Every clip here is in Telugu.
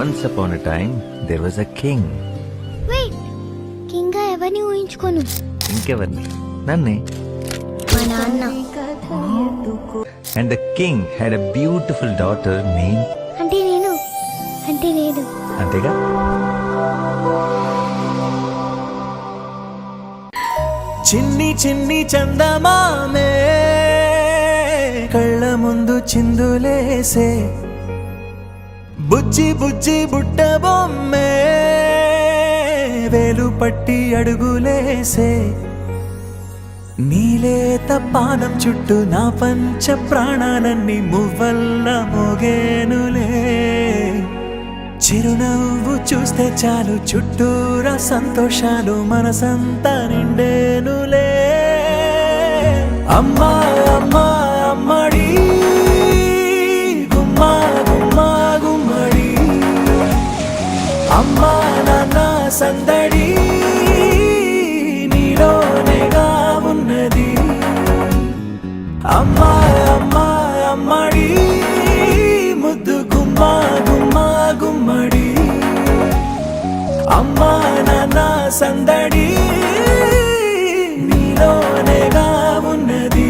Once upon a time, there was a king. Wait, king ga evarni ఊహించుకోను. ఇంకెవర్ని? నన్నే. మా నాన్న. And the king had a beautiful daughter named. అంటే నేను. అంటే లేదు. అంతేగా? చిన్ని చిన్ని చందమామే కళ్ళ ముందు చిందులేసే బుజ్జి బుజ్జి బుట్ట బొమ్మే వేలు పట్టి అడుగులేసే నీలేత పానం చుట్టూ నా పంచ ప్రాణాలన్నీ మువ్వల్ల మోగేనులే చిరునవ్వు చూస్తే చాలు చుట్టూరా సంతోషాలు మనసంతా నిండేనులే అమ్మా అమ్మా అమ్మడి గుమ్మా గుమ్మా గుమ్మడి అమ్మా నాన్న సందడి నీలోనేగా ఉన్నది అమ్మా అమ్మా అమ్మడి ముద్దు గుమ్మా గుమ్మా గుమ్మడి అమ్మా నాన్న సందడి నీలోనేగా ఉన్నది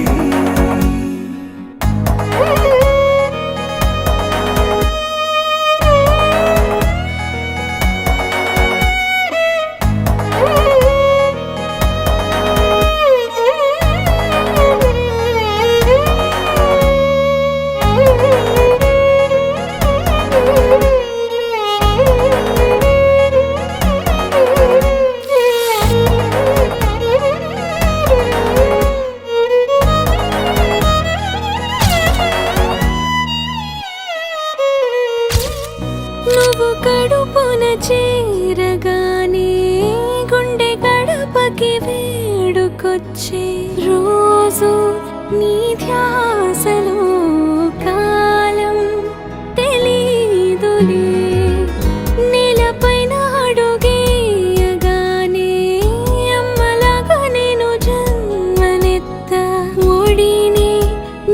నువ్వు కడుపున చేరగానే గుండె గడపకి వేడుకొచ్చే రోజు నీ ధ్యాసలో కాలం తెలీదులే నేలపైన అడుగేయగానే అమ్మలాగా నేను జన్మనెత్త ఒడిని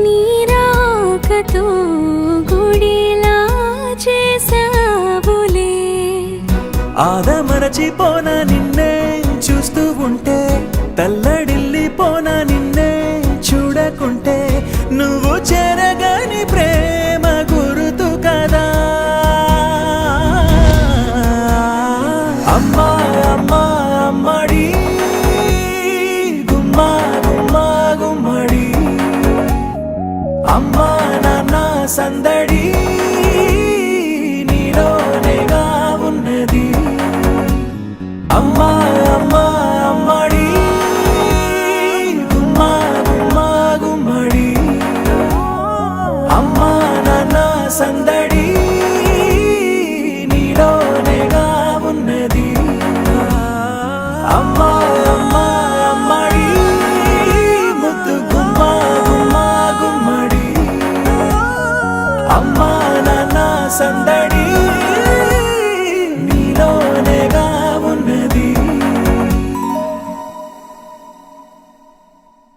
నీ రాకతో గుడిలా చేసావులే ఆదమరచిపోనా నిన్నే చూస్తూ ఉంటే తల్లడిల్లిపోనా నిన్నే చూడకుంటే నువ్వు చెరగని ప్రేమ గురుతు కదా అమ్మా అమ్మా అమ్మడి గుమ్మా గుమ్మా గుమ్మడి అమ్మా నాన్న సందడి నీలోనేగా ఉన్నది అమ్మా అమ్మా అమ్మడి గుమ్మా గుమ్మా గుమ్మడి అమ్మా నాన్న సందడి నీలోనేగా ఉన్నది అమ్మా అమ్మా అమ్మడి ముద్దు గుమ్మా గుమ్మా గుమ్మడి అమ్మా నాన్న సందడి